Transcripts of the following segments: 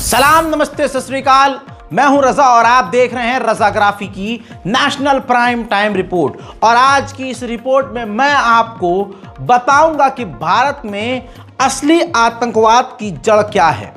सलाम, नमस्ते, सत श्री अकाल। मैं हूं रजा और आप देख रहे हैं रजाग्राफी की नेशनल प्राइम टाइम रिपोर्ट। और आज की इस रिपोर्ट में मैं आपको बताऊंगा कि भारत में असली आतंकवाद की जड़ क्या है।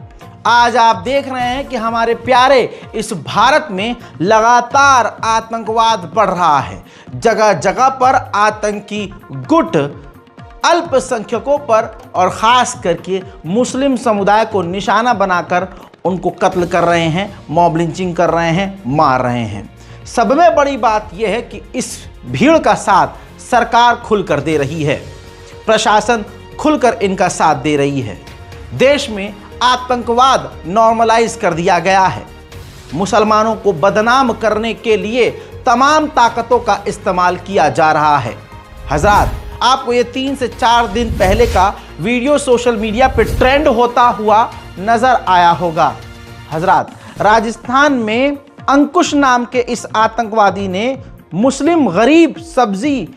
आज आप देख रहे हैं कि हमारे प्यारे इस भारत में लगातार आतंकवाद बढ़ रहा है। जगह जगह पर आतंकी गुट अल्पसंख्यकों पर और ख़ास करके मुस्लिम समुदाय को निशाना बनाकर उनको कत्ल कर रहे हैं, मॉब लिंचिंग कर रहे हैं, मार रहे हैं। सब में बड़ी बात यह है कि इस भीड़ का साथ सरकार खुलकर दे रही है, प्रशासन खुलकर इनका साथ दे रही है। देश में आतंकवाद नॉर्मलाइज कर दिया गया है। मुसलमानों को बदनाम करने के लिए तमाम ताकतों का इस्तेमाल किया जा रहा है। हज़रात, आपको ये 3 से 4 दिन पहले का वीडियो सोशल मीडिया पे ट्रेंड होता हुआ नजर आया होगा। हजरात, राजस्थान में अंकुश नाम के इस आतंकवादी ने मुस्लिम गरीब सब्जी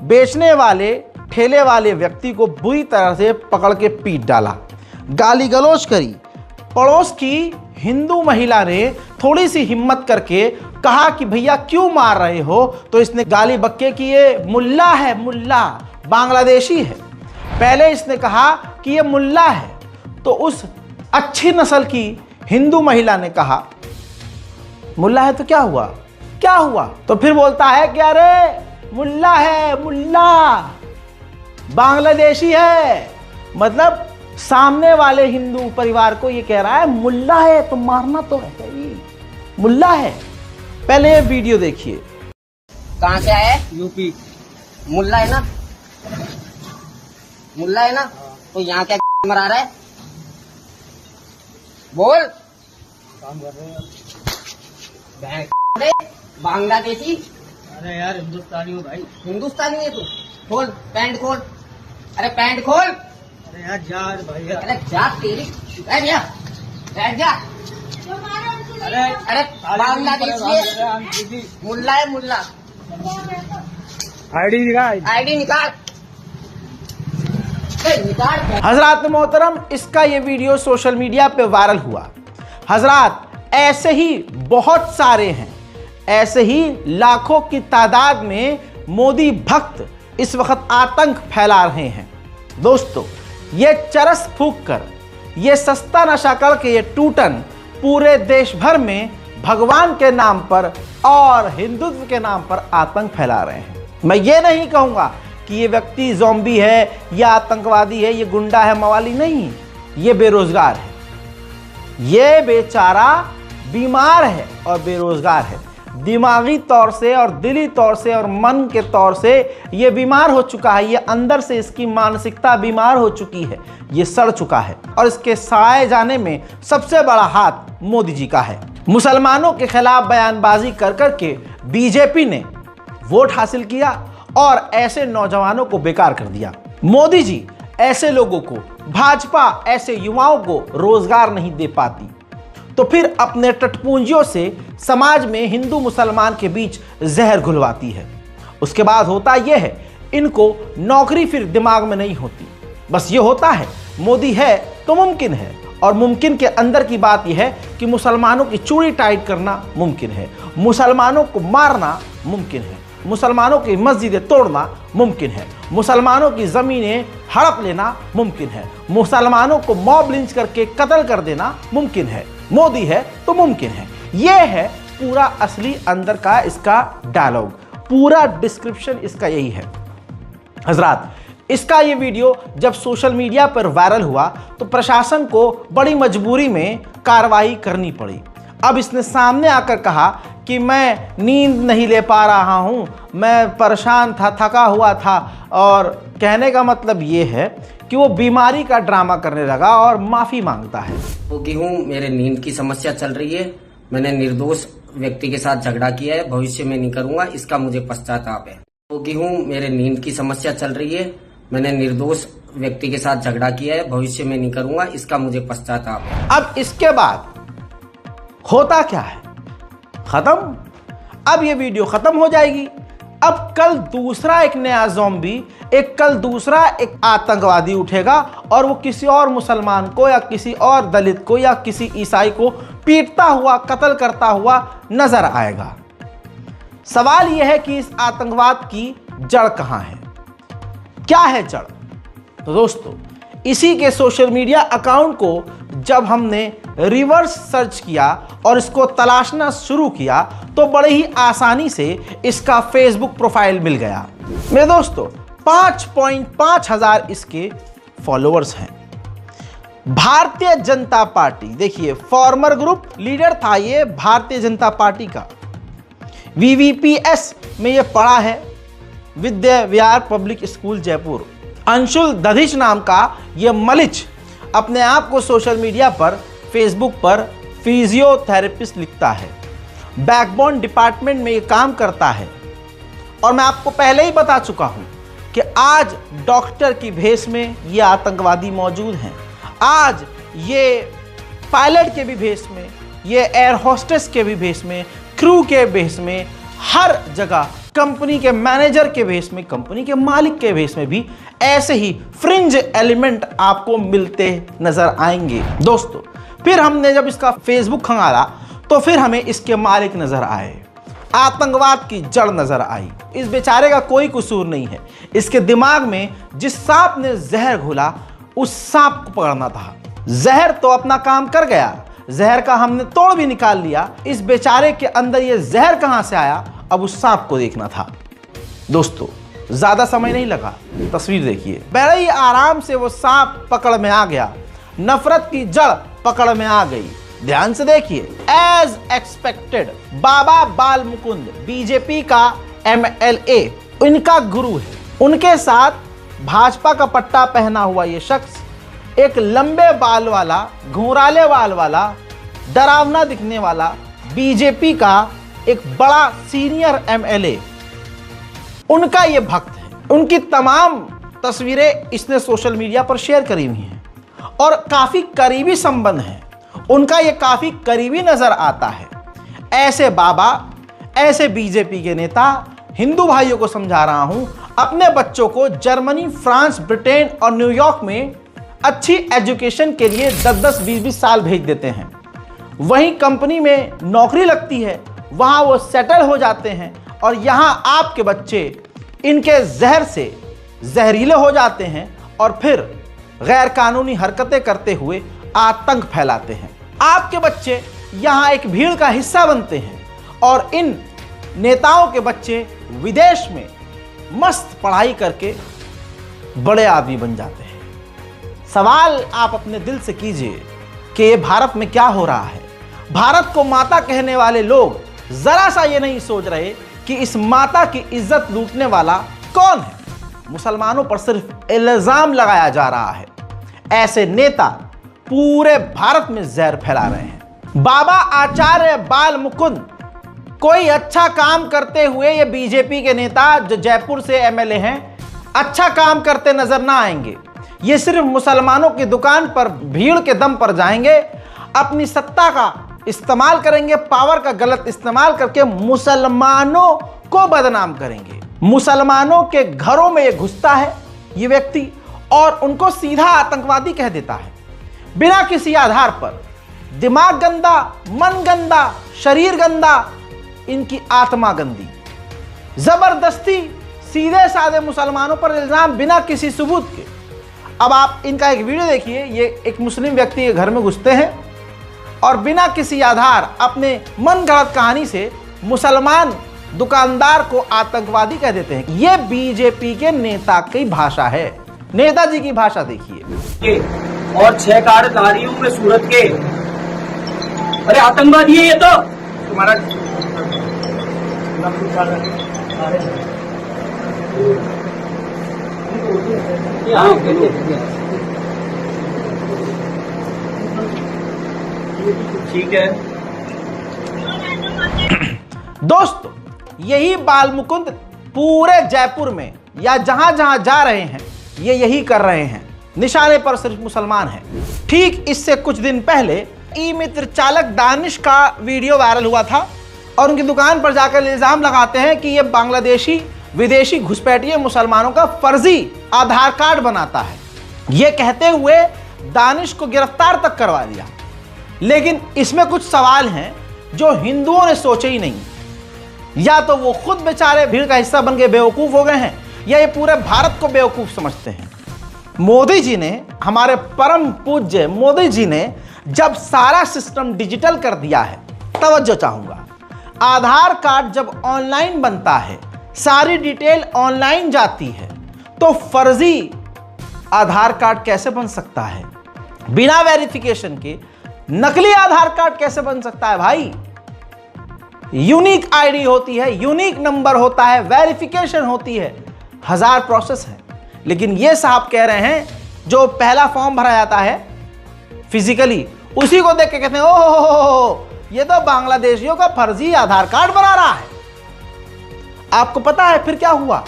बेचने वाले ठेले वाले व्यक्ति को बुरी तरह से पकड़ के पीट डाला, गाली गलौज करी। पड़ोस की हिंदू महिला ने थोड़ी सी हिम्मत करके कहा कि भैया क्यों मार रहे हो, तो इसने गाली बक्के कि ये मुल्ला है, मुल्ला बांग्लादेशी है। पहले इसने कहा कि ये मुल्ला है, तो उस अच्छी नस्ल की हिंदू महिला ने कहा मुल्ला है तो क्या हुआ, क्या हुआ? तो फिर बोलता है कि अरे मुल्ला है, मुल्ला बांग्लादेशी है। मतलब सामने वाले हिंदू परिवार को ये कह रहा है मुल्ला है तो मारना तो है ही, मुल्ला है। पहले ये वीडियो देखिए। कहाँ से आया है? यूपी। मुल्ला है ना, मुल्ला है ना, तो यहाँ क्या मरा रहा है? बोल। काम कर रहे हैं बांग्लादेशी। अरे यार हिंदुस्तानी हूँ भाई। हिंदुस्तानी है तू? खोल पैंट खोल। अरे पैंट खोल। अरे यार जा भाई यार। अरे जा तेरी, बैठ जा, बैठ जा। अरे बांग्लादेशी है, मुल्ला है, मुल्ला। आईडी निकाल, आईडी निकाल, निकाल। हजरात मोहतरम, इसका ये वीडियो सोशल मीडिया पे वायरल हुआ। हजरात, ऐसे ही बहुत सारे हैं, ऐसे ही लाखों की तादाद में मोदी भक्त इस वक्त आतंक फैला रहे हैं। दोस्तों, ये चरस फूंक कर, ये सस्ता नशा करके, ये टूटन पूरे देश भर में भगवान के नाम पर और हिंदुत्व के नाम पर आतंक फैला रहे हैं। मैं ये नहीं कहूँगा कि ये व्यक्ति ज़ॉम्बी है या आतंकवादी है, ये गुंडा है, मवाली नहीं, ये बेरोजगार है, ये बेचारा बीमार है और बेरोजगार है। दिमागी तौर से और दिली तौर से और मन के तौर से ये बीमार हो चुका है। ये अंदर से इसकी मानसिकता बीमार हो चुकी है, ये सड़ चुका है। और इसके साए जाने में सबसे बड़ा हाथ मोदी जी का है। मुसलमानों के खिलाफ बयानबाजी कर करके बीजेपी ने वोट हासिल किया और ऐसे नौजवानों को बेकार कर दिया। मोदी जी ऐसे लोगों को, भाजपा ऐसे युवाओं को रोजगार नहीं दे पाती, तो फिर अपने टटपूंजियों से समाज में हिंदू मुसलमान के बीच जहर घुलवाती है। उसके बाद होता यह है, इनको नौकरी फिर दिमाग में नहीं होती, बस ये होता है मोदी है तो मुमकिन है। और मुमकिन के अंदर की बात यह है कि मुसलमानों की चूड़ी टाइट करना मुमकिन है, मुसलमानों को मारना मुमकिन है, मुसलमानों की मस्जिदें तोड़ना मुमकिन है, मुसलमानों की ज़मीनें हड़प लेना मुमकिन है, मुसलमानों को मॉब लिंच करके कत्ल कर देना मुमकिन है। मोदी है तो मुमकिन है। यह है पूरा असली अंदर का इसका डायलॉग, पूरा डिस्क्रिप्शन इसका यही है। हजरात, इसका ये वीडियो जब सोशल मीडिया पर वायरल हुआ तो प्रशासन को बड़ी मजबूरी में कार्रवाई करनी पड़ी। अब इसने सामने आकर कहा कि मैं नींद नहीं ले पा रहा हूं, मैं परेशान था, थका हुआ था। और कहने का मतलब ये है कि वो बीमारी का ड्रामा करने लगा और माफ़ी मांगता है। तो गेहूं, मेरे नींद की समस्या चल रही है, मैंने निर्दोष व्यक्ति के साथ झगड़ा किया है, भविष्य में नहीं करूंगा, इसका मुझे पश्चाताप है। तो गेहूं, मेरे नींद की समस्या चल रही है, मैंने निर्दोष व्यक्ति के साथ झगड़ा किया है, भविष्य में नहीं करूंगा, इसका मुझे पश्चाताप है। अब इसके बाद होता क्या है? खत्म। अब ये वीडियो खत्म हो जाएगी। अब कल दूसरा एक नया ज़ॉम्बी, कल दूसरा एक आतंकवादी उठेगा और वो किसी और मुसलमान को या किसी और दलित को या किसी ईसाई को पीटता हुआ, कत्ल करता हुआ नजर आएगा। सवाल यह है कि इस आतंकवाद की जड़ कहां है? क्या है जड़? तो दोस्तों, इसी के सोशल मीडिया अकाउंट को जब हमने रिवर्स सर्च किया और इसको तलाशना शुरू किया तो बड़े ही आसानी से इसका फेसबुक प्रोफाइल मिल गया। मेरे दोस्तों, 5.5 हजार इसके फॉलोअर्स हैं। भारतीय जनता पार्टी, देखिए फॉर्मर ग्रुप लीडर था ये भारतीय जनता पार्टी का। VVPS में ये पढ़ा है, विद्या विहार पब्लिक स्कूल जयपुर। अंशुल दधिच नाम का ये मलिच अपने आप को सोशल मीडिया पर, फेसबुक पर फिजियोथेरेपिस्ट लिखता है। बैकबोन डिपार्टमेंट में ये काम करता है और मैं आपको पहले ही बता चुका हूं कि आज डॉक्टर की भेष में ये आतंकवादी मौजूद हैं। आज ये पायलट के भी भेष में, ये एयर होस्टेस के भी भेष में, क्रू के भेष में, हर जगह कंपनी के मैनेजर के भेष में, कंपनी के मालिक के भेष में भी ऐसे ही फ्रिंज एलिमेंट आपको मिलते नजर आएंगे। दोस्तों, फिर हमने जब इसका फेसबुक खंगाला तो फिर हमें इसके मालिक नजर आए, आतंकवाद की जड़ नजर आई। इस बेचारे का कोई कसूर नहीं है। इसके दिमाग में जिस सांप ने जहर घोला उस सांप को पकड़ना था। जहर तो अपना काम कर गया, जहर का हमने तोड़ भी निकाल लिया। इस बेचारे के अंदर ये जहर कहां से आया, अब उस सांप को देखना था। दोस्तों, ज्यादा समय नहीं लगा, तस्वीर देखिए। बड़े ही आराम से वो सांप पकड़ में आ गया, नफरत की जड़ पकड़ में आ गई। ध्यान से देखिए। एज एक्सपेक्टेड बाबा बाल मुकुंद बीजेपी का MLA, इनका गुरु है। उनके साथ भाजपा का पट्टा पहना हुआ ये शख्स एक लंबे बाल वाला, घुंघराले बाल वाला, डरावना दिखने वाला बीजेपी का एक बड़ा सीनियर MLA, उनका ये भक्त है। उनकी तमाम तस्वीरें इसने सोशल मीडिया पर शेयर करी हुई हैं और काफी करीबी संबंध है उनका, ये काफी करीबी नजर आता है। ऐसे बाबा, ऐसे बीजेपी के नेता, हिंदू भाइयों को समझा रहा हूं, अपने बच्चों को जर्मनी, फ्रांस, ब्रिटेन और न्यूयॉर्क में अच्छी एजुकेशन के लिए 10-10, 20-20 साल भेज देते हैं। वहीं कंपनी में नौकरी लगती है, वहां वो सेटल हो जाते हैं और यहां आपके बच्चे इनके जहर से जहरीले हो जाते हैं और फिर गैर कानूनी हरकतें करते हुए आतंक फैलाते हैं। आपके बच्चे यहां एक भीड़ का हिस्सा बनते हैं और इन नेताओं के बच्चे विदेश में मस्त पढ़ाई करके बड़े आदमी बन जाते हैं। सवाल आप अपने दिल से कीजिए कि ये भारत में क्या हो रहा है। भारत को माता कहने वाले लोग जरा सा ये नहीं सोच रहे कि इस माता की इज्जत लूटने वाला कौन है। मुसलमानों पर सिर्फ इल्जाम लगाया जा रहा है। ऐसे नेता पूरे भारत में जहर फैला रहे हैं। बाबा आचार्य बाल मुकुंद कोई अच्छा काम करते हुए ये बीजेपी के नेता जो जयपुर से MLA हैं, अच्छा काम करते नजर ना आएंगे। ये सिर्फ मुसलमानों की दुकान पर भीड़ के दम पर जाएंगे, अपनी सत्ता का इस्तेमाल करेंगे, पावर का गलत इस्तेमाल करके मुसलमानों को बदनाम करेंगे। मुसलमानों के घरों में ये घुसता है ये व्यक्ति और उनको सीधा आतंकवादी कह देता है बिना किसी आधार पर। दिमाग गंदा, मन गंदा, शरीर गंदा, इनकी आत्मा गंदी। जबरदस्ती सीधे साधे मुसलमानों पर इल्जाम बिना किसी सबूत के। अब आप इनका एक वीडियो देखिए। ये एक मुस्लिम व्यक्ति के घर में घुसते हैं और बिना किसी आधार अपने मन गढ़ंत कहानी से मुसलमान दुकानदार को आतंकवादी कह देते हैं। ये बीजेपी के नेता की भाषा है। नेताजी की भाषा देखिए। और 6 कारधारियों में सूरत के, अरे आतंकवादी है ये तो तुम्हारा। ठीक है दोस्तों, यही बाल मुकुंद पूरे जयपुर में या जहां जहां जा रहे हैं ये यही कर रहे हैं। निशाने पर सिर्फ मुसलमान हैं। ठीक इससे कुछ दिन पहले ई मित्र चालक दानिश का वीडियो वायरल हुआ था और उनकी दुकान पर जाकर इल्जाम लगाते हैं कि ये बांग्लादेशी विदेशी घुसपैठिए मुसलमानों का फर्जी आधार कार्ड बनाता है। ये कहते हुए दानिश को गिरफ्तार तक करवा दिया। लेकिन इसमें कुछ सवाल हैं जो हिंदुओं ने सोचे ही नहीं। या तो वो खुद बेचारे भीड़ का हिस्सा बन के बेवकूफ हो गए हैं, या ये पूरे भारत को बेवकूफ समझते हैं। मोदी जी ने, हमारे परम पूज्य मोदी जी ने जब सारा सिस्टम डिजिटल कर दिया है, तवज्जो चाहूंगा, आधार कार्ड जब ऑनलाइन बनता है, सारी डिटेल ऑनलाइन जाती है, तो फर्जी आधार कार्ड कैसे बन सकता है? बिना वेरिफिकेशन के नकली आधार कार्ड कैसे बन सकता है भाई? यूनिक आईडी होती है, यूनिक नंबर होता है, वेरिफिकेशन होती है, 1000 प्रोसेस है। लेकिन ये साहब कह रहे हैं जो पहला फॉर्म भरा जाता है फिजिकली, उसी को देख के कहते हैं ओह ये तो बांग्लादेशियों का फर्जी आधार कार्ड बना रहा है। आपको पता है फिर क्या हुआ?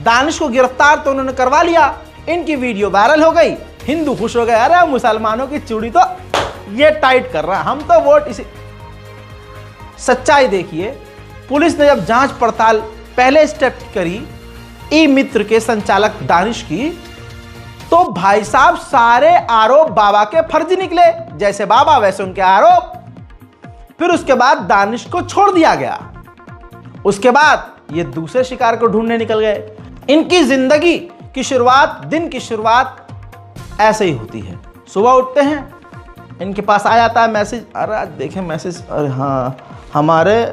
दानिश को गिरफ्तार तो उन्होंने करवा लिया, इनकी वीडियो वायरल हो गई, हिंदू खुश हो गए, अरे मुसलमानों की चूड़ी तो ये टाइट कर रहा है, हम तो वोट इसी। सच्चाई देखिए, पुलिस ने जब जांच पड़ताल पहले स्टेप करी ई मित्र के संचालक दानिश की, तो भाई साहब सारे आरोप बाबा के फर्जी निकले, जैसे बाबा वैसे उनके आरोप। फिर उसके बाद दानिश को छोड़ दिया गया। उसके बाद ये दूसरे शिकार को ढूंढने निकल गए। इनकी जिंदगी की शुरुआत, दिन की शुरुआत ऐसे ही होती है। सुबह उठते हैं, इनके पास आ जाता है मैसेज, अरे आज देखें मैसेज, अरे हाँ हमारे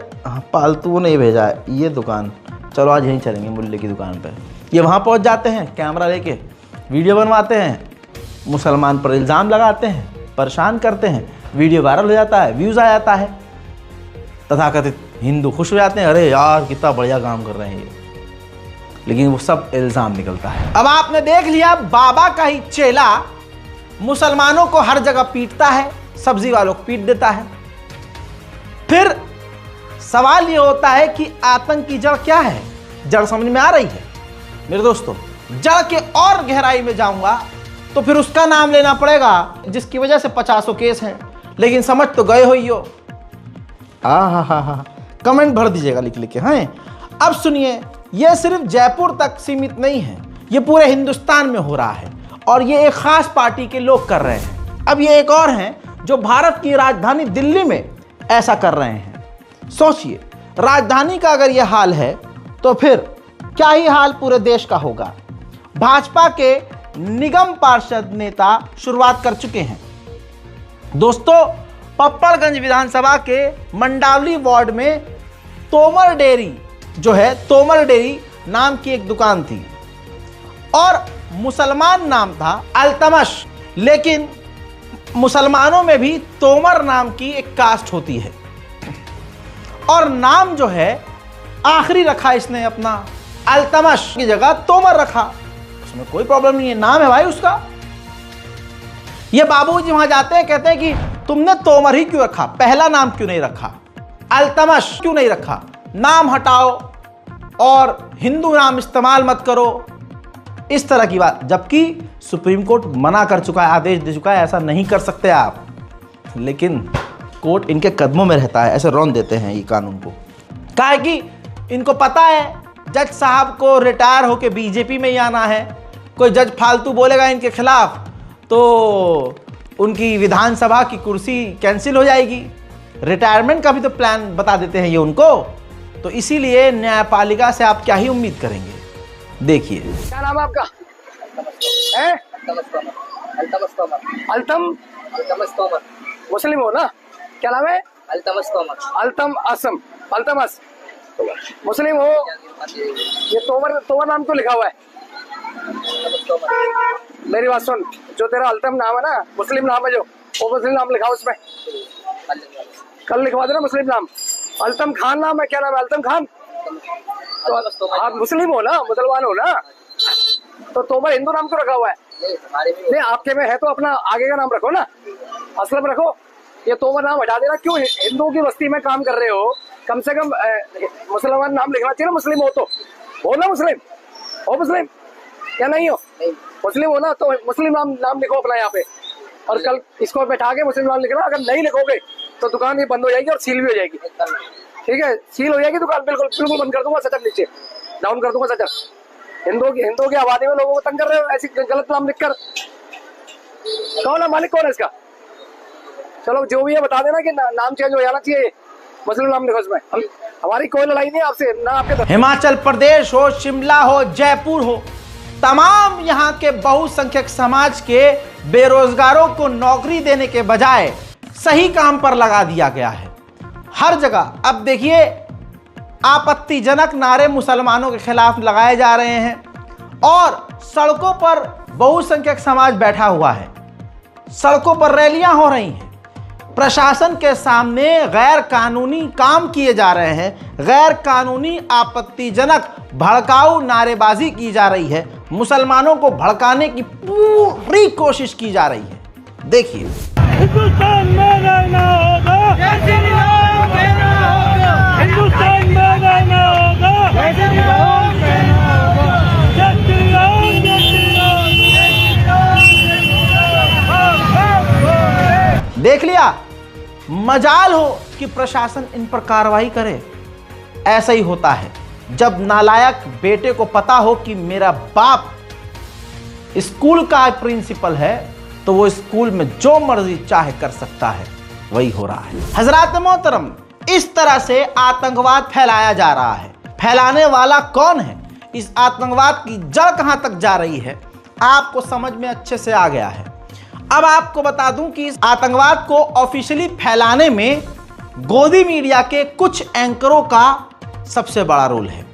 पालतू ने भेजा है ये दुकान, चलो आज यहीं चलेंगे मुल्ले की दुकान पे। ये वहाँ पहुँच जाते हैं, कैमरा लेके वीडियो बनवाते हैं, मुसलमान पर इल्ज़ाम लगाते हैं, परेशान करते हैं, वीडियो वायरल हो जाता है, व्यूज़ आ जाता है, तथाकथित हिंदू खुश हो जाते हैं, अरे यार कितना बढ़िया काम कर रहे हैं ये। लेकिन वो सब इल्ज़ाम निकलता है। अब आपने देख लिया, बाबा का ही चेला मुसलमानों को हर जगह पीटता है, सब्जी वालों को पीट देता है। फिर सवाल ये होता है कि आतंक की जड़ क्या है? जड़ समझ में आ रही है मेरे दोस्तों? जड़ के और गहराई में जाऊंगा तो फिर उसका नाम लेना पड़ेगा जिसकी वजह से 50 केस हैं। लेकिन समझ तो गए हो ही हो। हा कमेंट भर दीजिएगा लिख लिख के। हाँ, अब सुनिए, यह सिर्फ जयपुर तक सीमित नहीं है, यह पूरे हिंदुस्तान में हो रहा है और ये एक खास पार्टी के लोग कर रहे हैं। अब ये एक और हैं जो भारत की राजधानी दिल्ली में ऐसा कर रहे हैं। सोचिए, राजधानी का अगर यह हाल है तो फिर क्या ही हाल पूरे देश का होगा। भाजपा के निगम पार्षद नेता शुरुआत कर चुके हैं। दोस्तों, पप्पड़गंज विधानसभा के मंडावली वार्ड में तोमर डेयरी जो है, तोमर डेयरी नाम की एक दुकान थी और मुसलमान नाम था अल्तमश। लेकिन मुसलमानों में भी तोमर नाम की एक कास्ट होती है और नाम जो है आखिरी रखा इसने अपना, अल्तमश की जगह तोमर रखा। उसमें कोई प्रॉब्लम नहीं है, नाम है भाई उसका। ये बाबूजी वहां जाते हैं, कहते हैं कि तुमने तोमर ही क्यों रखा, पहला नाम क्यों नहीं रखा, अल्तमश क्यों नहीं रखा, नाम हटाओ और हिंदू नाम इस्तेमाल मत करो, इस तरह की बात। जबकि सुप्रीम कोर्ट मना कर चुका है, आदेश दे चुका है, ऐसा नहीं कर सकते आप। लेकिन कोर्ट इनके कदमों में रहता है, ऐसे रौन देते हैं ये कानून को। काहे कि इनको पता है जज साहब को रिटायर होके बीजेपी में ही आना है। कोई जज फालतू बोलेगा इनके खिलाफ तो उनकी विधानसभा की कुर्सी कैंसिल हो जाएगी। रिटायरमेंट का भी तो प्लान बता देते हैं ये उनको। तो इसीलिए न्यायपालिका से आप क्या ही उम्मीद करेंगे। देखिए, क्या नाम है आपका? है अल्तमश तोमर। मुस्लिम हो ना? क्या नाम है? अल्तमश मुस्लिम हो? ये तोमर नाम तो लिखा हुआ है। मेरी बात सुन, जो तेरा अल्तम नाम है ना, मुस्लिम नाम है जो, वो मुस्लिम नाम लिखा उसमें, कल लिखवा देना मुस्लिम नाम। अल्तम खान नाम है, क्या नाम है? अल्तम खान। तो आप मुस्लिम हो ना, मुसलमान हो ना, तो तोमर हिंदू नाम तो रखा हुआ है। नहीं, आपके में है तो अपना आगे का नाम रखो ना, असलम रखो। ये तोमर नाम हटा देना। क्यों? हिंदुओं की बस्ती में काम कर रहे हो, कम से कम मुसलमान नाम लिखना चाहिए ना। मुस्लिम हो तो हो ना, मुस्लिम हो, मुस्लिम क्या नहीं हो? मुस्लिम हो ना, तो मुस्लिम नाम लिखो अपना यहाँ पे, और कल इसको बैठा के मुस्लिम नाम लिखना। अगर नहीं लिखोगे तो दुकान ये बंद हो जाएगी और सील भी हो जाएगी। ठीक है, सील हो जाएगी दुकान, बिल्कुल बिल्कुल बंद कर दूंगा, सटर नीचे डाउन कर दूंगा सटर। हिंदुओं की आबादी में लोगों को तंग कर रहे हो ऐसी गलत नाम लिखकर। कौन है मालिक, कौन है इसका? चलो जो भी है बता देना कि नाम चेंज हो जाना चाहिए, मुस्लिम नाम लिखो इसमें। हमारी कोई लड़ाई नहीं है आपसे, ना आपके। हिमाचल प्रदेश हो, शिमला हो, जयपुर हो, तमाम यहाँ के बहुसंख्यक समाज के बेरोजगारों को नौकरी देने के बजाय सही काम पर लगा दिया गया है। हर जगह अब देखिए आपत्तिजनक नारे मुसलमानों के खिलाफ लगाए जा रहे हैं और सड़कों पर बहुसंख्यक समाज बैठा हुआ है, सड़कों पर रैलियां हो रही हैं, प्रशासन के सामने गैर कानूनी काम किए जा रहे हैं, गैर कानूनी आपत्तिजनक भड़काऊ नारेबाजी की जा रही है, मुसलमानों को भड़काने की पूरी कोशिश की जा रही है। देखिए, हिंदुस्तान में रहना होगा, हिंदुस्तान में रहना होगा, देख लिया, मजाल हो कि प्रशासन इन पर कार्रवाई करे। ऐसा ही होता है जब नालायक बेटे को पता हो कि मेरा बाप स्कूल का प्रिंसिपल है तो वो स्कूल में जो मर्जी चाहे कर सकता है, वही हो रहा है। हजरात मोहतरम, इस तरह से आतंकवाद फैलाया जा रहा है। फैलाने वाला कौन है, इस आतंकवाद की जड़ कहां तक जा रही है, आपको समझ में अच्छे से आ गया है। अब आपको बता दूं कि इस आतंकवाद को ऑफिशियली फैलाने में गोदी मीडिया के कुछ एंकरों का सबसे बड़ा रोल है।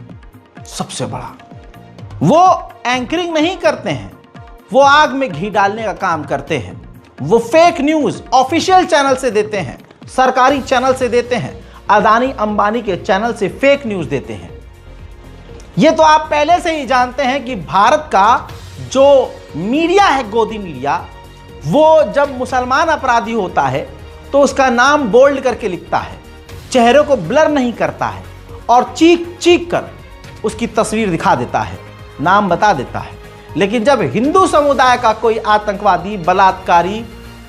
सबसे बड़ा, वो एंकरिंग नहीं करते हैं, वो आग में घी डालने का काम करते हैं। वो फेक न्यूज ऑफिशियल चैनल से देते हैं, सरकारी चैनल से देते हैं, अदानी अंबानी के चैनल से फेक न्यूज देते हैं। ये तो आप पहले से ही जानते हैं कि भारत का जो मीडिया है, गोदी मीडिया, वो जब मुसलमान अपराधी होता है तो उसका नाम बोल्ड करके लिखता है, चेहरे को ब्लर नहीं करता है और चीख चीख कर उसकी तस्वीर दिखा देता है, नाम बता देता है। लेकिन जब हिंदू समुदाय का कोई आतंकवादी, बलात्कारी,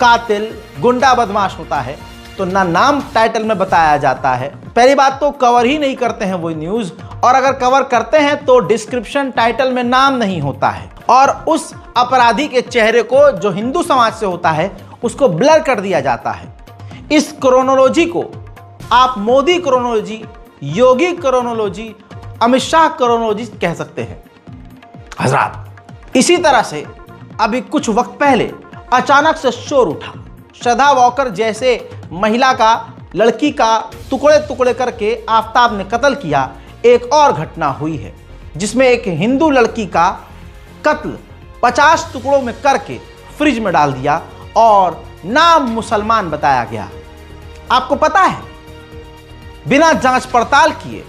कातिल, गुंडा, बदमाश होता है तो ना नाम टाइटल में बताया जाता है, पहली बात तो कवर ही नहीं करते हैं वो न्यूज़, और अगर कवर करते हैं तो डिस्क्रिप्शन टाइटल में नाम नहीं होता है और उस अपराधी के चेहरे को, जो हिंदू समाज से होता है, उसको ब्लर कर दिया जाता है। इस क्रोनोलॉजी को आप मोदी क्रोनोलॉजी, योगी क्रोनोलॉजी, अमित शाह क्रोनोलॉजी कह सकते हैं। हजरात, इसी तरह से अभी कुछ वक्त पहले अचानक से शोर उठा, श्रद्धा वॉकर जैसे महिला का, लड़की का टुकड़े टुकड़े करके आफ्ताब ने कत्ल किया। एक और घटना हुई है जिसमें एक हिंदू लड़की का कत्ल 50 टुकड़ों में करके फ्रिज में डाल दिया और नाम मुसलमान बताया गया। आपको पता है, बिना जांच पड़ताल किए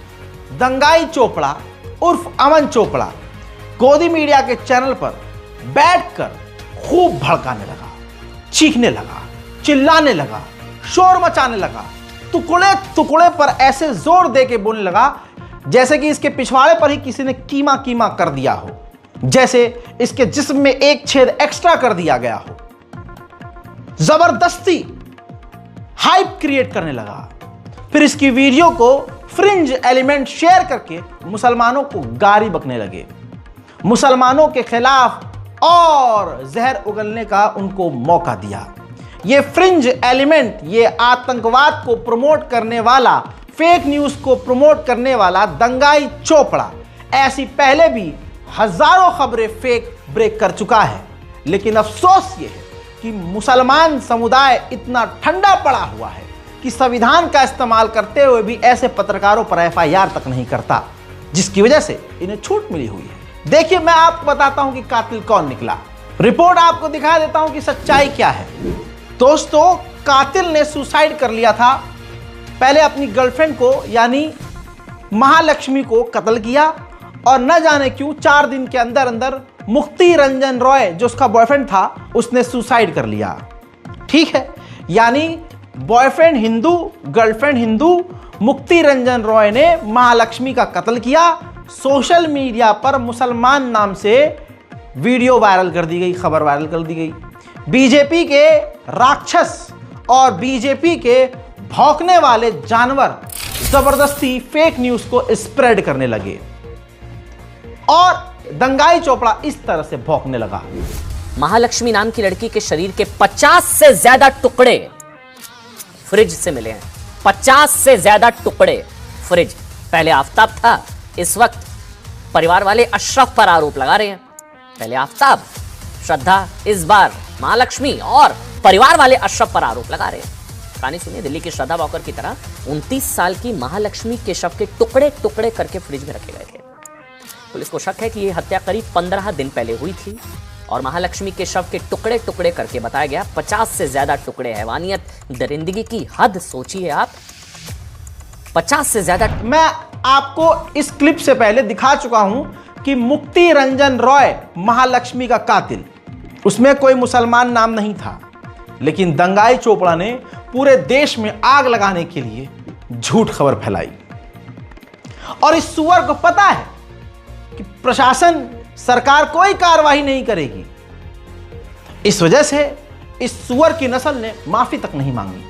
दंगाई चोपड़ा उर्फ अमन चोपड़ा गोदी मीडिया के चैनल पर बैठकर खूब भड़काने लगा, चीखने लगा, चिल्लाने लगा, शोर मचाने लगा, टुकड़े टुकड़े पर ऐसे जोर दे के बोलने लगा जैसे कि इसके पिछवाड़े पर ही किसी ने कीमा कीमा कर दिया हो, जैसे इसके जिस्म में एक छेद एक्स्ट्रा कर दिया गया हो। जबरदस्ती हाइप क्रिएट करने लगा। फिर इसकी वीडियो को फ्रिंज एलिमेंट शेयर करके मुसलमानों को गाली बकने लगे, मुसलमानों के खिलाफ और जहर उगलने का उनको मौका दिया। ये फ्रिंज एलिमेंट, ये आतंकवाद को प्रमोट करने वाला, फेक न्यूज को प्रमोट करने वाला दंगाई चोपड़ा ऐसी पहले भी हजारों खबरें फेक ब्रेक कर चुका है। लेकिन अफसोस ये है कि मुसलमान समुदाय इतना ठंडा पड़ा हुआ है कि संविधान का इस्तेमाल करते हुए भी ऐसे पत्रकारों पर एफआईआर तक नहीं करता, जिसकी वजह से इन्हें छूट मिली हुई है। देखिए, मैं आपको बताता हूं कि कातिल कौन निकला। रिपोर्ट आपको दिखा देता हूं कि सच्चाई क्या है। दोस्तों, कातिल ने सुसाइड कर लिया था। पहले अपनी गर्लफ्रेंड को यानी महालक्ष्मी को कत्ल किया और न जाने क्यों 4 दिन के अंदर अंदर मुक्ति रंजन रॉय, जो उसका बॉयफ्रेंड था, उसने सुसाइड कर लिया। ठीक है, यानी बॉयफ्रेंड हिंदू, गर्लफ्रेंड हिंदू, मुक्ति रंजन रॉय ने महालक्ष्मी का कत्ल किया। सोशल मीडिया पर मुसलमान नाम से वीडियो वायरल कर दी गई, खबर वायरल कर दी गई। बीजेपी के राक्षस और बीजेपी के भौंकने वाले जानवर जबरदस्ती फेक न्यूज को स्प्रेड करने लगे और दंगाई चोपड़ा इस तरह से भौंकने लगा। महालक्ष्मी नाम की लड़की के शरीर के 50 से ज्यादा टुकड़े फ्रिज से मिले हैं। 50 से ज्यादा टुकड़े फ्रिज। पहले आफताब था, इस वक्त परिवार वाले अशरफ पर आरोप लगा रहे हैं। पहले आफताब, श्रद्धा, इस बार महालक्ष्मी और परिवार वाले अशरफ पर आरोप लगा रहे हैं। कहानी सुनिए, दिल्ली की श्रद्धा वॉकर की तरह 29 साल की महालक्ष्मी के शव के टुकड़े टुकड़े करके फ्रिज में रखे गए थे। पुलिस को शक है कि यह हत्या करीब 15 दिन पहले हुई थी और महालक्ष्मी के शव के टुकड़े टुकड़े करके बताया गया 50 से ज्यादा टुकड़े। हैवानियत, दरिंदगी की हद सोचिए आप। 50 से ज्यादा। मैं आपको इस क्लिप से पहले दिखा चुका हूं कि मुक्ति रंजन रॉय महालक्ष्मी का कातिल, उसमें कोई मुसलमान नाम नहीं था, लेकिन दंगाई चोपड़ा ने पूरे देश में आग लगाने के लिए झूठ खबर फैलाई। और इस सुअर को पता है कि प्रशासन, सरकार कोई कार्रवाई नहीं करेगी। इस वजह से इस सुअर की नस्ल ने माफी तक नहीं मांगी।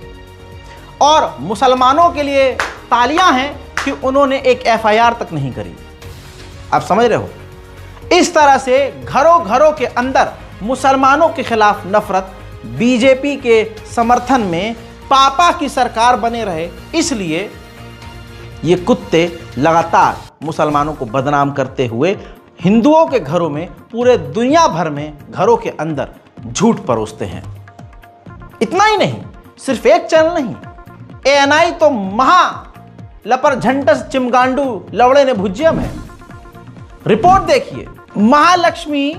और मुसलमानों के लिए तालियां हैं कि उन्होंने एक एफआईआर तक नहीं करी। आप समझ रहे हो, इस तरह से घरों घरों के अंदर मुसलमानों के खिलाफ नफरत, बीजेपी के समर्थन में पापा की सरकार बने रहे, इसलिए ये कुत्ते लगातार मुसलमानों को बदनाम करते हुए हिंदुओं के घरों में, पूरे दुनिया भर में घरों के अंदर झूठ परोसते हैं। इतना ही नहीं, सिर्फ एक चैनल नहीं, एएनआई तो महा लपर झंटस चिमगांडू लवड़े ने भुजियम है। रिपोर्ट देखिए, महालक्ष्मी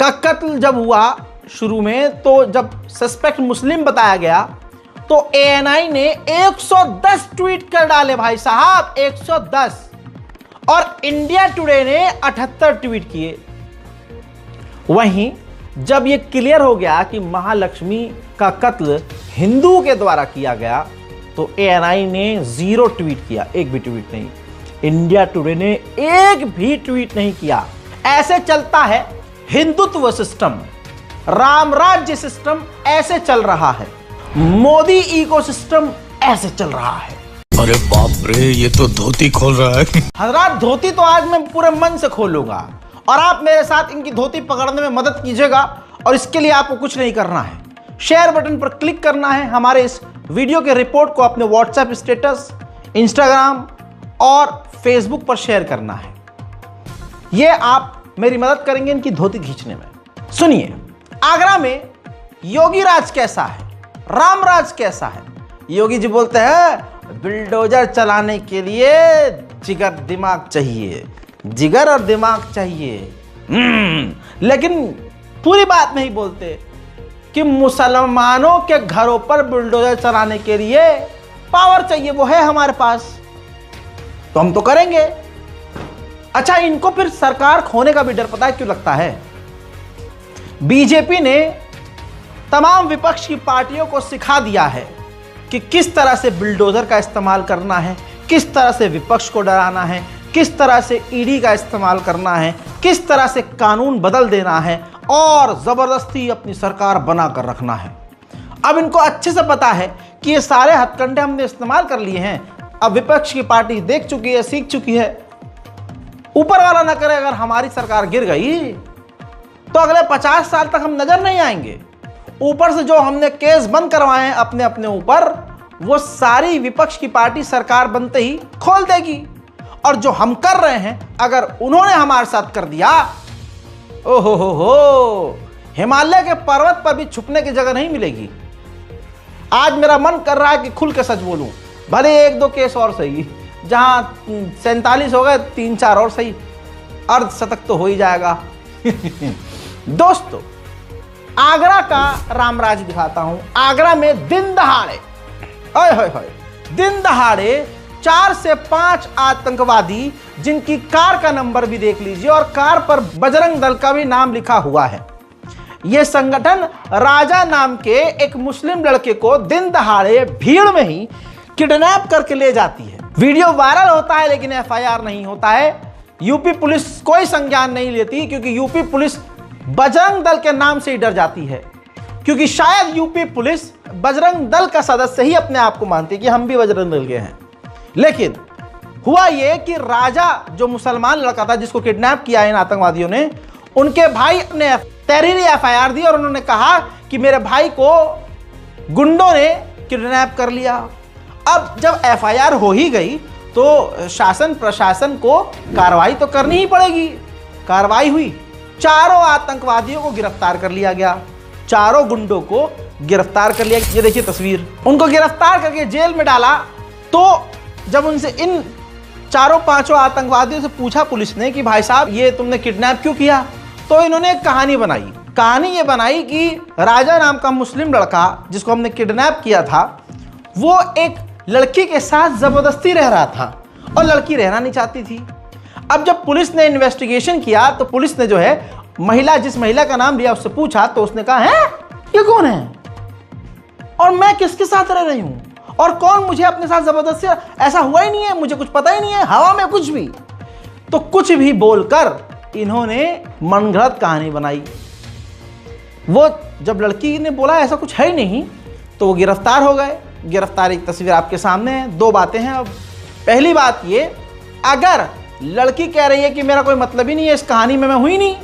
का कत्ल जब हुआ शुरू में, तो जब सस्पेक्ट मुस्लिम बताया गया तो एएनआई ने 110 ट्वीट कर डाले भाई साहब, 110। और इंडिया टुडे ने 78 ट्वीट किए। वहीं जब यह क्लियर हो गया कि महालक्ष्मी का कत्ल हिंदू के द्वारा किया गया तो एएनआई ने 0 ट्वीट किया, एक भी ट्वीट नहीं। इंडिया टुडे ने एक भी ट्वीट नहीं किया। ऐसे चलता है हिंदुत्व सिस्टम, राम राज्य सिस्टम ऐसे चल रहा है, मोदी इकोसिस्टम ऐसे चल रहा है। अरे बाप रे, ये तो धोती खोल रहा है। हजरात, धोती तो आज मैं पूरे मन से खोलूंगा और आप मेरे साथ इनकी धोती पकड़ने में मदद कीजिएगा। और इसके लिए आपको कुछ नहीं करना है, शेयर बटन पर क्लिक करना है, हमारे इस वीडियो के रिपोर्ट को अपने व्हाट्सएप स्टेटस, इंस्टाग्राम और फेसबुक पर शेयर करना है। यह आप मेरी मदद करेंगे इनकी धोती खींचने में। सुनिए, आगरा में योगी राज कैसा है, राम राज कैसा है। योगी जी बोलते हैं बिल्डोजर चलाने के लिए जिगर दिमाग चाहिए, जिगर और दिमाग चाहिए। लेकिन पूरी बात नहीं बोलते कि मुसलमानों के घरों पर बुलडोजर चलाने के लिए पावर चाहिए, वो है हमारे पास, तो हम तो करेंगे। अच्छा, इनको फिर सरकार खोने का भी डर पता है क्यों लगता है? बीजेपी ने तमाम विपक्ष की पार्टियों को सिखा दिया है कि किस तरह से बुलडोजर का इस्तेमाल करना है, किस तरह से विपक्ष को डराना है, किस तरह से ईडी का इस्तेमाल करना है, किस तरह से कानून बदल देना है और जबरदस्ती अपनी सरकार बनाकर रखना है। अब इनको अच्छे से पता है कि ये सारे हथकंडे हमने इस्तेमाल कर लिए हैं। अब विपक्ष की पार्टी देख चुकी है, सीख चुकी है। ऊपर वाला ना करे, अगर हमारी सरकार गिर गई तो अगले 50 साल तक हम नजर नहीं आएंगे। ऊपर से जो हमने केस बंद करवाए हैं अपने अपने ऊपर, वो सारी विपक्ष की पार्टी सरकार बनते ही खोल देगी। और जो हम कर रहे हैं, अगर उन्होंने हमारे साथ कर दिया, ओहो हो, हिमालय के पर्वत पर भी छुपने की जगह नहीं मिलेगी। आज मेरा मन कर रहा है कि खुल के सच बोलूं, भले 1-2 केस और सही, जहां 47 हो गए, 3-4 और सही, अर्धशतक तो हो ही जाएगा। दोस्तों, आगरा का रामराज दिखाता हूं। आगरा में दिन दहाड़े, दिन दहाड़े 4 से 5 आतंकवादी, जिनकी कार का नंबर भी देख लीजिए और कार पर बजरंग दल का भी नाम लिखा हुआ है। यह संगठन राजा नाम के एक मुस्लिम लड़के को दिन दहाड़े भीड़ में ही किडनैप करके ले जाती है। वीडियो वायरल होता है लेकिन एफआईआर नहीं होता है। यूपी पुलिस कोई संज्ञान नहीं लेती, क्योंकि यूपी पुलिस बजरंग दल के नाम से ही डर जाती है। क्योंकि शायद यूपी पुलिस बजरंग दल का सदस्य ही अपने आप को मानती है कि हम भी बजरंग दल के हैं। लेकिन हुआ ये कि राजा जो मुसलमान लड़का था जिसको किडनैप किया इन आतंकवादियों ने, उनके भाई ने तहरीरी एफआईआर दी और उन्होंने कहा कि मेरे भाई को गुंडों ने किडनैप कर लिया। अब जब एफआईआर हो ही गई तो शासन प्रशासन को कार्रवाई तो करनी ही पड़ेगी। कार्रवाई हुई, चारों आतंकवादियों को गिरफ्तार कर लिया गया, चारों गुंडों को गिरफ्तार कर लिया। ये देखिए तस्वीर, उनको गिरफ्तार करके जेल में डाला। तो जब उनसे इन चारों पांचों आतंकवादियों से पूछा पुलिस ने कि भाई साहब ये तुमने किडनैप क्यों किया, तो इन्होंने एक कहानी बनाई। कहानी ये बनाई कि राजा नाम का मुस्लिम लड़का जिसको हमने किडनैप किया था, वो एक लड़की के साथ जबरदस्ती रह रहा था और लड़की रहना नहीं चाहती थी। अब जब पुलिस ने इन्वेस्टिगेशन किया तो पुलिस ने जो है जिस महिला का नाम लिया उससे पूछा तो उसने कहा है ये कौन है और मैं किसके साथ रह रही हूं और कौन मुझे अपने साथ जबरदस्ती, ऐसा हुआ ही नहीं है, मुझे कुछ पता ही नहीं है, हवा में कुछ भी। तो कुछ भी बोलकर इन्होंने मनगढ़ंत कहानी बनाई। वो जब लड़की ने बोला ऐसा कुछ है ही नहीं तो वो गिरफ्तार हो गए। गिरफ्तारी की तस्वीर आपके सामने है। दो बातें हैं। अब पहली बात ये, अगर लड़की कह रही है कि मेरा कोई मतलब ही नहीं है, इस कहानी में मैं हुई नहीं,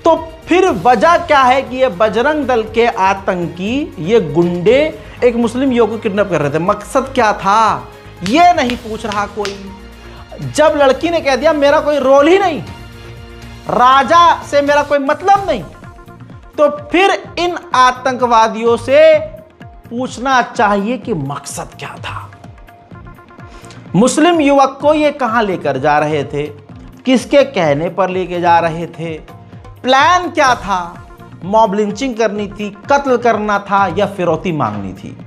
तो फिर वजह क्या है कि ये बजरंग दल के आतंकी, ये गुंडे एक मुस्लिम युवक को किडनैप कर रहे थे। मकसद क्या था ये नहीं पूछ रहा कोई। जब लड़की ने कह दिया मेरा कोई रोल ही नहीं, राजा से मेरा कोई मतलब नहीं, तो फिर इन आतंकवादियों से पूछना चाहिए कि मकसद क्या था। मुस्लिम युवक को ये कहां लेकर जा रहे थे, किसके कहने पर लेके जा रहे थे, प्लान क्या था, मॉब लिंचिंग करनी थी, कत्ल करना था या फिरौती मांगनी थी,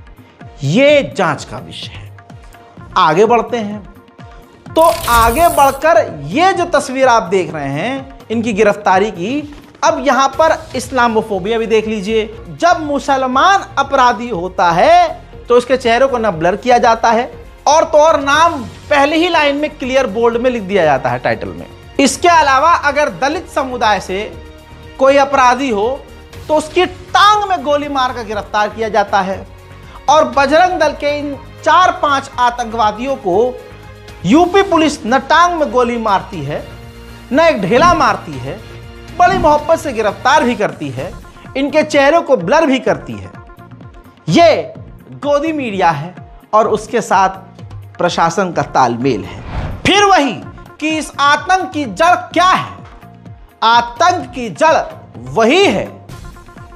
ये जांच का विषय है। आगे बढ़ते हैं। तो आगे बढ़कर ये जो तस्वीर आप देख रहे हैं इनकी गिरफ्तारी की, अब यहां पर इस्लामोफोबिया भी देख लीजिए। जब मुसलमान अपराधी होता है तो उसके चेहरे को न ब्लर किया जाता है और तो और नाम पहले ही लाइन में क्लियर बोल्ड में लिख दिया जाता है टाइटल में। इसके अलावा अगर दलित समुदाय से कोई अपराधी हो तो उसकी टांग में गोली मारकर गिरफ्तार किया जाता है। और बजरंग दल के इन 4-5 आतंकवादियों को यूपी पुलिस न टांग में गोली मारती है न एक ढेला मारती है, बड़ी मोहब्बत से गिरफ्तार भी करती है, इनके चेहरों को ब्लर भी करती है। ये गोदी मीडिया है और उसके साथ प्रशासन का तालमेल है। फिर वही कि इस आतंक की जड़ क्या है? आतंक की जड़ वही है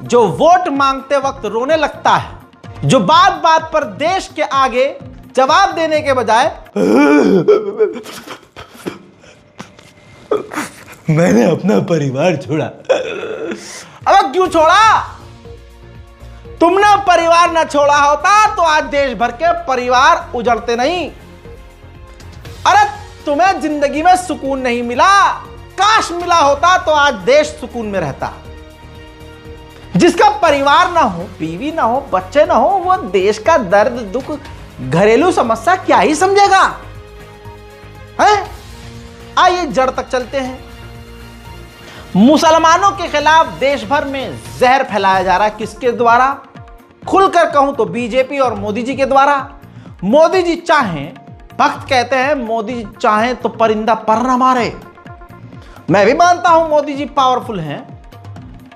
जो वोट मांगते वक्त रोने लगता है, जो बात बात पर देश के आगे जवाब देने के बजाय मैंने अपना परिवार छोड़ा। अब क्यों छोड़ा? तुमने परिवार न छोड़ा होता तो आज देश भर के परिवार उजड़ते नहीं। अरे तुम्हें जिंदगी में सुकून नहीं मिला, काश मिला होता तो आज देश सुकून में रहता। जिसका परिवार ना हो, बीवी ना हो, बच्चे ना हो, वो देश का दर्द दुख घरेलू समस्या क्या ही समझेगा? है? आइए जड़ तक चलते हैं। मुसलमानों के खिलाफ देश भर में जहर फैलाया जा रहा है। किसके द्वारा? खुलकर कहूं तो बीजेपी और मोदी जी के द्वारा। मोदी जी चाहें, भक्त कहते हैं मोदी जी चाहें तो परिंदा पर न मारे। मैं भी मानता हूं मोदी जी पावरफुल हैं,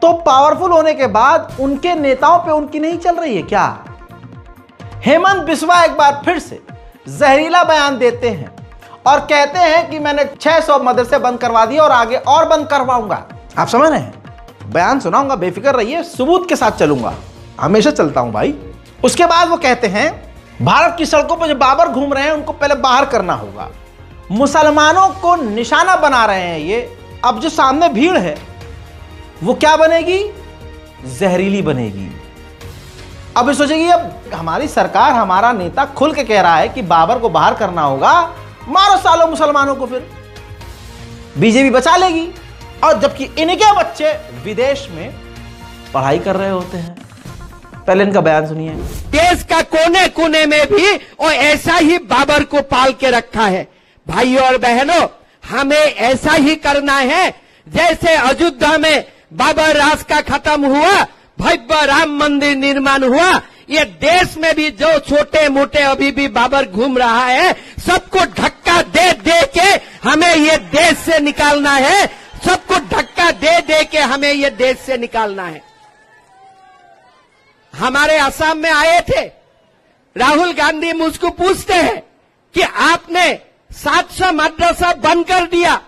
तो पावरफुल होने के बाद उनके नेताओं पे उनकी नहीं चल रही है क्या? हेमंत बिस्वा एक बार फिर से जहरीला बयान देते हैं और कहते हैं कि मैंने 600 मदरसे बंद करवा दिए और आगे और बंद करवाऊंगा। आप समझ रहे हैं? बयान सुनाऊंगा, बेफिक्र रहिए, सबूत के साथ चलूंगा, हमेशा चलता हूं भाई। उसके बाद वो कहते हैं भारत की सड़कों पर जो बाबर घूम रहे हैं उनको पहले बाहर करना होगा। मुसलमानों को निशाना बना रहे हैं ये। अब जो सामने भीड़ है वो क्या बनेगी? जहरीली बनेगी। अब सोचेगी अब हमारी सरकार, हमारा नेता खुल के कह रहा है कि बाबर को बाहर करना होगा, मारो सालों मुसलमानों को, फिर बीजेपी बचा लेगी। और जबकि इनके बच्चे विदेश में पढ़ाई कर रहे होते हैं। पहले इनका बयान सुनिए। देश का कोने कोने में भी और ऐसा ही बाबर को पाल के रखा है। भाइयों और बहनों, हमें ऐसा ही करना है जैसे अयोध्या में बाबर राज का खत्म हुआ, भव्य राम मंदिर निर्माण हुआ। ये देश में भी जो छोटे मोटे अभी भी बाबर घूम रहा है, सबको धक्का दे दे के हमें ये देश से निकालना है। सबको धक्का दे दे के हमें ये देश से निकालना है। हमारे असम में आए थे, राहुल गांधी मुझको पूछते हैं कि आपने 700 मदरसा बंद कर दिया,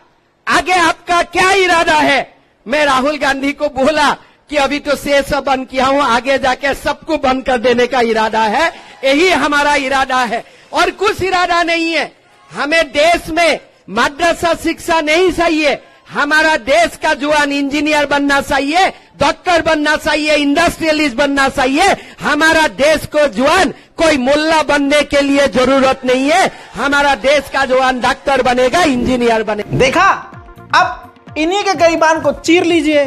आगे आपका क्या इरादा है? मैं राहुल गांधी को बोला कि अभी तो 600 बंद किया हूं, आगे जाके सबको बंद कर देने का इरादा है। यही हमारा इरादा है और कुछ इरादा नहीं है। हमें देश में मदरसा शिक्षा नहीं चाहिए। हमारा देश का जवान इंजीनियर बनना चाहिए, डॉक्टर बनना चाहिए, इंडस्ट्रियलिस्ट बनना चाहिए। हमारा देश को जवान कोई मुल्ला बनने के लिए जरूरत नहीं है। हमारा देश का जवान डॉक्टर बनेगा, इंजीनियर बनेगा। देखा, अब इन्हीं के गरीबान को चीर लीजिए।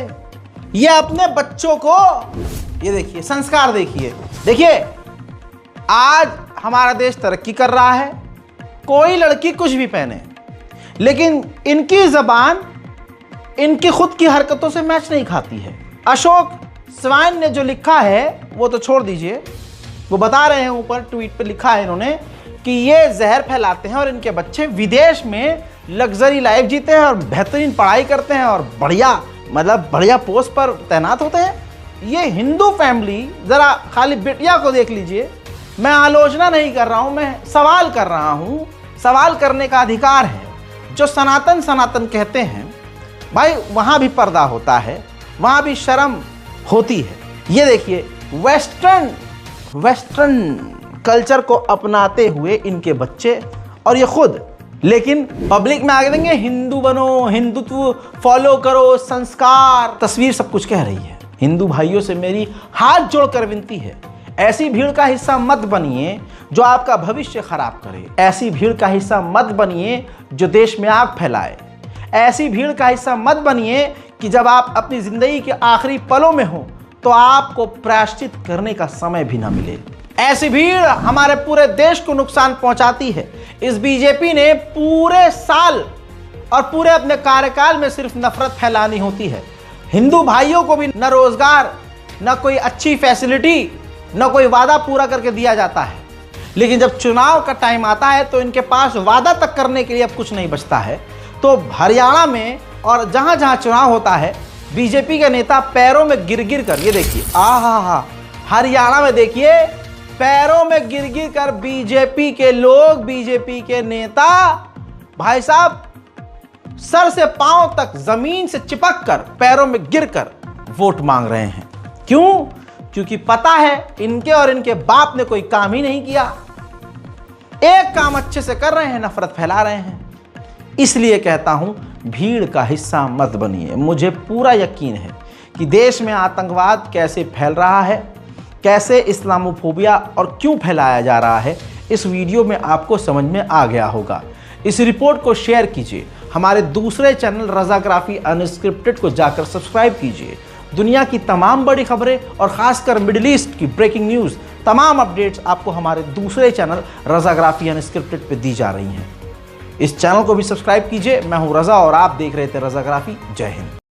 ये अपने बच्चों को, ये देखिए संस्कार, देखिए आज हमारा देश तरक्की कर रहा है, कोई लड़की कुछ भी पहने, लेकिन इनकी जबान इनकी खुद की हरकतों से मैच नहीं खाती है। अशोक स्वाइन ने जो लिखा है वो तो छोड़ दीजिए, वो बता रहे हैं, ऊपर ट्वीट पे लिखा है इन्होंने कि ये जहर फैलाते हैं और इनके बच्चे विदेश में लग्जरी लाइफ जीते हैं और बेहतरीन पढ़ाई करते हैं और बढ़िया पोस्ट पर तैनात होते हैं। ये हिंदू फैमिली, जरा खाली बिटिया को देख लीजिए। मैं आलोचना नहीं कर रहा हूं, मैं सवाल कर रहा हूं। सवाल करने का अधिकार है। जो सनातन कहते हैं भाई, वहां भी पर्दा होता है, वहां भी शर्म होती है। ये देखिए वेस्टर्न कल्चर को अपनाते हुए इनके बच्चे और ये खुद, लेकिन पब्लिक में आगे देंगे हिंदू बनो, हिंदुत्व फॉलो करो, संस्कार, तस्वीर सब कुछ कह रही है। हिंदू भाइयों से मेरी हाथ जोड़कर विनती है, ऐसी भीड़ का हिस्सा मत बनिए जो आपका भविष्य खराब करे। ऐसी भीड़ का हिस्सा मत बनिए जो देश में आग फैलाए। ऐसी भीड़ का हिस्सा मत बनिए कि जब आप अपनी जिंदगी के आखिरी पलों में हो तो आपको प्रायश्चित करने का समय भी ना मिले। ऐसी भीड़ हमारे पूरे देश को नुकसान पहुंचाती है। इस बीजेपी ने पूरे साल और पूरे अपने कार्यकाल में सिर्फ नफरत फैलानी होती है। हिंदू भाइयों को भी न रोजगार, न कोई अच्छी फैसिलिटी, न कोई वादा पूरा करके दिया जाता है। लेकिन जब चुनाव का टाइम आता है तो इनके पास वादा तक करने के लिए अब कुछ नहीं बचता है। तो हरियाणा में और जहां जहां चुनाव होता है, बीजेपी के नेता पैरों में गिर कर, ये देखिए, हरियाणा में देखिए पैरों में गिर कर बीजेपी के लोग, बीजेपी के नेता भाई साहब सर से पांव तक जमीन से चिपक कर, पैरों में गिरकर वोट मांग रहे हैं। क्यों? क्योंकि पता है इनके और इनके बाप ने कोई काम ही नहीं किया। एक काम अच्छे से कर रहे हैं, नफरत फैला रहे हैं। इसलिए कहता हूं, भीड़ का हिस्सा मत बनिए। मुझे पूरा यकीन है कि देश में आतंकवाद कैसे फैल रहा है, कैसे इस्लामोफोबिया और क्यों फैलाया जा रहा है, इस वीडियो में आपको समझ में आ गया होगा। इस रिपोर्ट को शेयर कीजिए। हमारे दूसरे चैनल रजाग्राफी अनस्क्रिप्टेड को जाकर सब्सक्राइब कीजिए। दुनिया की तमाम बड़ी खबरें और खासकर मिडिल ईस्ट की ब्रेकिंग न्यूज़, तमाम अपडेट्स आपको हमारे दूसरे चैनल रजाग्राफी अनस्क्रिप्टेड पे दी जा रही हैं। इस चैनल को भी सब्सक्राइब कीजिए। मैं हूं रजा और आप देख रहे थे रजाग्राफी। जय हिंद।